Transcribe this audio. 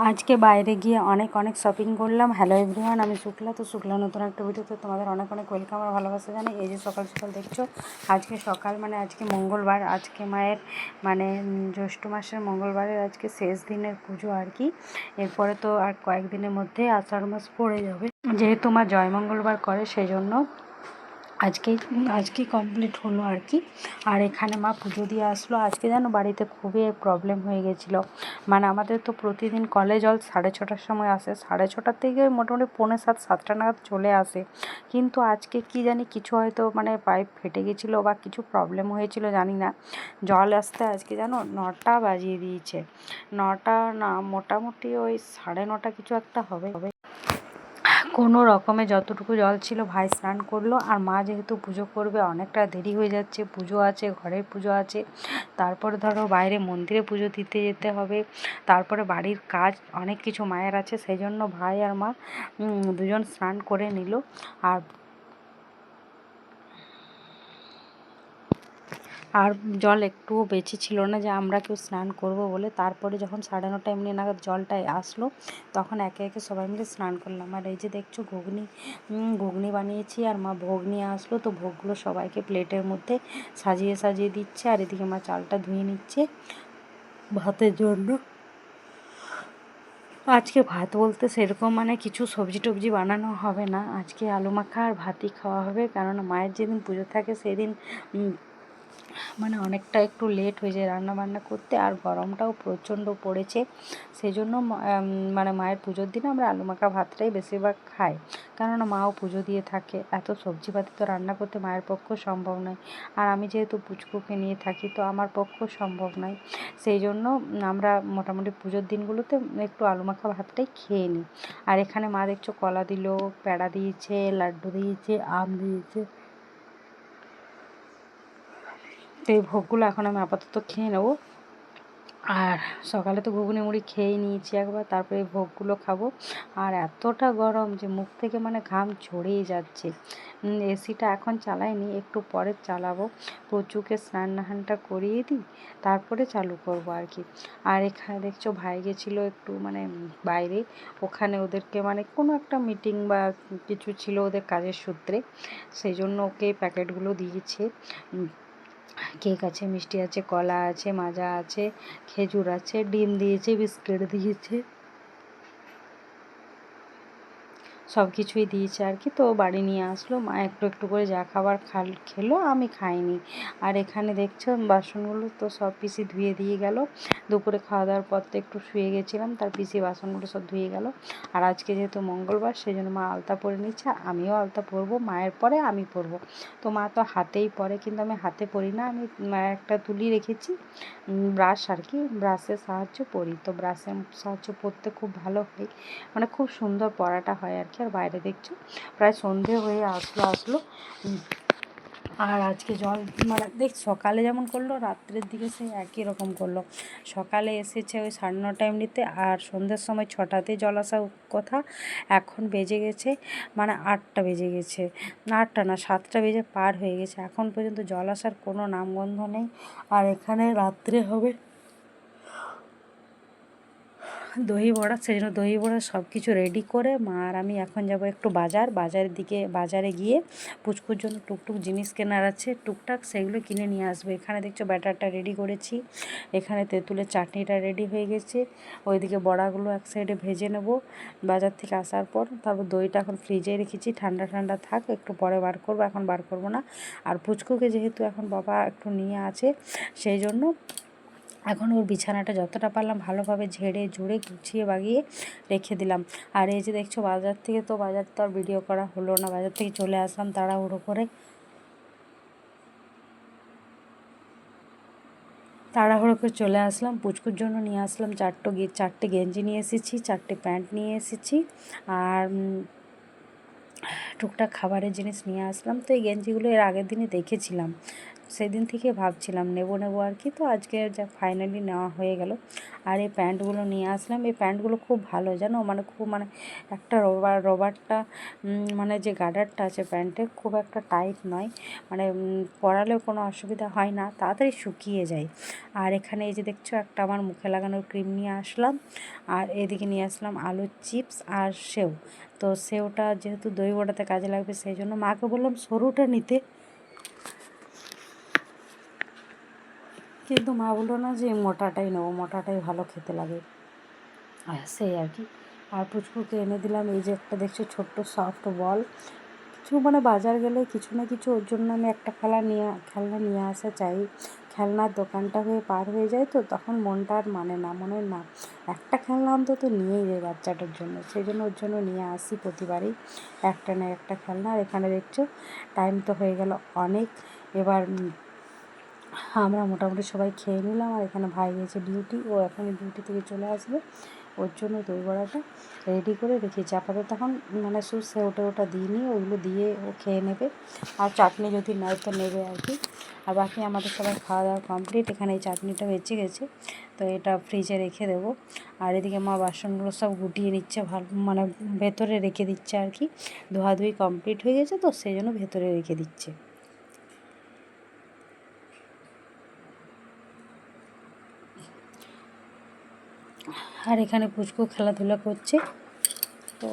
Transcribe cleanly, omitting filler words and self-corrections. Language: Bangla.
আজকে বাইরে গিয়ে অনেক শপিং করলাম। হ্যালো এভরিওয়ান, আমি শুক্লা। তো শুক্লা নতুন একটা ভিডিওতে তোমাদের অনেক ওয়েলকাম আর ভালোবাসা জানাই। এই যে সকাল সকাল দেখছো, আজকে সকাল মানে আজকে মঙ্গলবার, আজকে মায়ের মানে জ্যৈষ্ঠ মাসের মঙ্গলবারের আজকে শেষ দিনের পুজো আর কি। এরপরে তো আর কয়েকদিনের মধ্যে আষাঢ় মাস পড়ে যাবে, যেহেতু মা জয় মঙ্গলবার করে সেই জন্য আজকে কমপ্লিট হলো আর কি। আর এখানে মা পুজো দিয়ে আসলো। আজকে যেন বাড়িতে খুবই প্রবলেম হয়ে গেছিলো। মানে আমাদের তো প্রতিদিন কলে জল 6:30টার সময় আসে, 6:30টার থেকে মোটামুটি 6:45 7টা নাগাদ চলে আসে। কিন্তু আজকে কি জানি কিছু হয়তো মানে পাইপ ফেটে গেছিলো বা কিছু প্রবলেম হয়েছিল জানি না, জল আসতে আজকে যেন 9টা বাজিয়ে দিয়েছে। 9টা না, মোটামুটি ওই 9:30 কিছু একটা হবে। কোনো রকমে যতটুকু জল ছিল ভাই স্নান করলো। আর মা যেহেতু পুজো করবে, অনেকটা দেরি হয়ে যাচ্ছে, পুজো আছে, ঘরের পুজো আছে, তারপরে ধরো বাইরে মন্দিরে পুজো দিতে যেতে হবে, তারপরে বাড়ির কাজ অনেক কিছু মায়ের আছে, সেই জন্য ভাই আর মা দুজন স্নান করে নিল। আর জল একটুও বেঁচে ছিল না যে আমরা কেউ স্নান করব বলে। তারপরে যখন 9:30 এমনি নাগাদ জলটায় আসলো, তখন একে একে সবাই মিলে স্নান করলাম। আর এই যে দেখছো ঘুগনি বানিয়েছি, আর মা ভোগ নিয়ে আসলো। তো ভোগগুলো সবাইকে প্লেটের মধ্যে সাজিয়ে দিচ্ছে। আর এদিকে মা চালটা ধুয়ে নিচ্ছে ভাতের জন্য। আজকে ভাত বলতে সেরকম মানে কিছু সবজি টবজি বানানো হবে না, আজকে আলু মাখা আর ভাতই খাওয়া হবে। কারণ মায়ের যেদিন পুজো থাকে সেদিন মানে অনেকটা একটু লেট হয়ে যায় রান্না বান্না করতে। আর গরমটাও প্রচণ্ড পড়েছে, সেই জন্য মানে মায়ের পুজোর দিন আমরা আলু মাখা ভাতটাই বেশিরভাগ খাই। কেননা মাও পুজো দিয়ে থাকে, এত সবজিপাতি তো রান্না করতে মায়ের পক্ষে সম্ভব নয়। আর আমি যেহেতু পুচকুকে নিয়ে থাকি, তো আমার পক্ষেও সম্ভব নয়। সেই জন্য আমরা মোটামুটি পুজোর দিনগুলোতে একটু আলু মাখা ভাতটাই খেয়ে নিই। আর এখানে মা দেখছো কলা দিল, প্যাড়া দিয়েছে, লাড্ডু দিয়েছে, আম দিয়েছে। তো এই ভোগগুলো এখন আমি আপাতত খেয়ে নেবো। আর সকালে তো ঘুগনি মুড়ি খেয়েই নিয়েছি একবার, তারপরে এই ভোগগুলো খাবো। আর এতটা গরম যে মুখ থেকে মানে ঘাম ঝরেই যাচ্ছে। এসিটা এখন চালাইনি, একটু পরে চালাবো। প্রচুরকে স্নানটা করিয়ে দিই, তারপরে চালু করব আর কি। আর এখানে দেখছো ভাই গেছিলো একটু মানে বাইরে, ওখানে ওদেরকে মানে কোনো একটা মিটিং বা কিছু ছিল ওদের কাজের সূত্রে, সেই জন্য ওকে প্যাকেটগুলো দিয়েছে। কেক আছে, মিষ্টি আছে, কলা আছে, মাজা আছে, খেজুর আছে, ডিম দিয়েছে, বিস্কিট দিয়েছে, সব কিছুই দিয়েছে আর কি। তো বাড়ি নিয়ে আসলো, মা একটু একটু করে যা খাবার খেলো, আমি খাইনি। আর এখানে দেখছো বাসনগুলো তো সব পিসি ধুয়ে দিয়ে গেল। দুপুরে খাওয়া দাওয়ার পর তো একটু শুয়ে গেছিলাম, তার পিসি বাসনগুলো সব ধুয়ে গেল। আর আজকে যেহেতু মঙ্গলবার, সেই জন্য মা আলতা পরে নিচ্ছে, আমিও আলতা পরবো, মায়ের পরে আমি পরবো। তো মা তো হাতেই পরে, কিন্তু আমি হাতে পরি না, আমি একটা তুলি রেখেছি ব্রাশ আর কি, ব্রাশের সাহায্য পরি। তো ব্রাশের সাহায্য পরতে খুব ভালো হয়, মানে খুব সুন্দর পরাটা হয় আর কি। আর বাইরে দেখছো প্রায় সন্ধে হয়ে আসলো। আর আজকে জল মানে সকালে যেমন করলো, রাত্রের দিকে সেই একই রকম করলো। সকালে এসেছে ওই 9:30 এমনিতে, আর সন্ধ্যের সময় 6টাতে জল আসার কথা। এখন বেজে গেছে মানে 8টা বেজে গেছে, 8টা না 7টা বেজে পার হয়ে গেছে, এখন পর্যন্ত জল আসার কোনো নামগন্ধ নেই। আর এখানে রাত্রে হবে দই বড়া, সেই জন্য দই বড়া সব কিছু রেডি করে মা আর আমি এখন যাব একটু বাজারে গিয়ে পুচকুর জন্য টুকটুক জিনিস কেনার আছে, টুকটাক সেগুলো কিনে নিয়ে আসবো। এখানে দেখছো ব্যাটারটা রেডি করেছি, এখানে তেঁতুলের চাটনিটা রেডি হয়ে গেছে, ওইদিকে বড়াগুলো এক সাইডে ভেজে নেব বাজার থেকে আসার পর। তারপর দইটা এখন ফ্রিজে রেখেছি, ঠান্ডা থাক, একটু পরে বার করবো, এখন বার করবো না। আর পুচকুকে যেহেতু এখন বাবা একটু নিয়ে আছে, সেই জন্য এখন ওর বিছানাটা যতটা পারলাম ভালোভাবে ঝেড়ে ঝুড়ে গুছিয়ে বাগিয়ে রেখে দিলাম। আর এই যে দেখছো বাজার তো আর ভিডিও করা হলো না, বাজার থেকে চলে আসলাম তাড়াহুড়ো করে চলে আসলাম। পুচকুর জন্য নিয়ে আসলাম 4টে গেঞ্জি নিয়ে এসেছি, 4টে প্যান্ট নিয়ে এসেছি, আর টুকটাক খাবারের জিনিস নিয়ে আসলাম। তো এই গেঞ্জিগুলো এর আগের দিনে দেখেছিলাম, সেদিন থেকে ভাবছিলাম নেবো আর কি, তো আজকে যা ফাইনালি নেওয়া হয়ে গেল। আর এই প্যান্টগুলো নিয়ে আসলাম, এই প্যান্টগুলো খুব ভালো জানো, মানে খুব মানে একটা রবারটা মানে যে গার্ডারটা আছে প্যান্টের খুব একটা টাইট নয়, মানে পরালেও কোনো অসুবিধা হয় না, তাড়াতাড়ি শুকিয়ে যায়। আর এখানে এই যে দেখছো একটা আমার মুখে লাগানোর ক্রিম নিয়ে আসলাম, আর এদিকে নিয়ে আসলাম আলুর চিপস আর সেও। তো সেওটা যেহেতু দই বড়াতে কাজে লাগবে সেই জন্য মাকে বললাম সরুটা নিতে, কিন্তু মা বললো না যে মোটাটাই নেবো, মোটাটাই ভালো খেতে লাগে, সেই আর কি। আর পুচকুকে এনে দিলাম এই যে একটা দেখছো ছোট্ট সফট বল, কিছু মানে বাজার গেলে কিছু না কিছু ওর জন্য আমি একটা খেলনা নিয়ে আসা চাই। খেলনার দোকানটা হয়ে পার হয়ে যায় তো তখন মনটা আর মানে না, মনে না একটা খেলনা অন্তত নিয়েই যায় বাচ্চাটার জন্য, সেই জন্য ওর জন্য নিয়ে আসি প্রতিবারই একটা না একটা খেলনা। আর এখানে দেখছো টাইম তো হয়ে গেল অনেক, এবার আমরা মোটামুটি সবাই খেয়ে নিলাম। আর এখানে ভাই গেছে ডিউটি, ও এখন ডিউটি থেকে চলে আসবে, ওর জন্য দই বড়াটা রেডি করে রেখেছি আপাতত। এখন মানে শুধু ওটা দিইনি, ওইগুলো দিয়ে ও খেয়ে নেবে, আর চাটনি যদি নেয় তো নেবে আর কি। আর বাকি আমাদের সবাই খাওয়া দাওয়া কমপ্লিট, এখানে এই চাটনিটা বেঁচে গেছে তো এটা ফ্রিজে রেখে দেবো। আর এদিকে মা বাসনগুলো সব গুটিয়ে নিচ্ছে, ভালো মানে ভেতরে রেখে দিচ্ছে আর কি, ধোয়াধুয়ি কমপ্লিট হয়ে গেছে তো সেই জন্য ভেতরে রেখে দিচ্ছে। আর এখানে পুচকু খেলাধুলা করছে, তো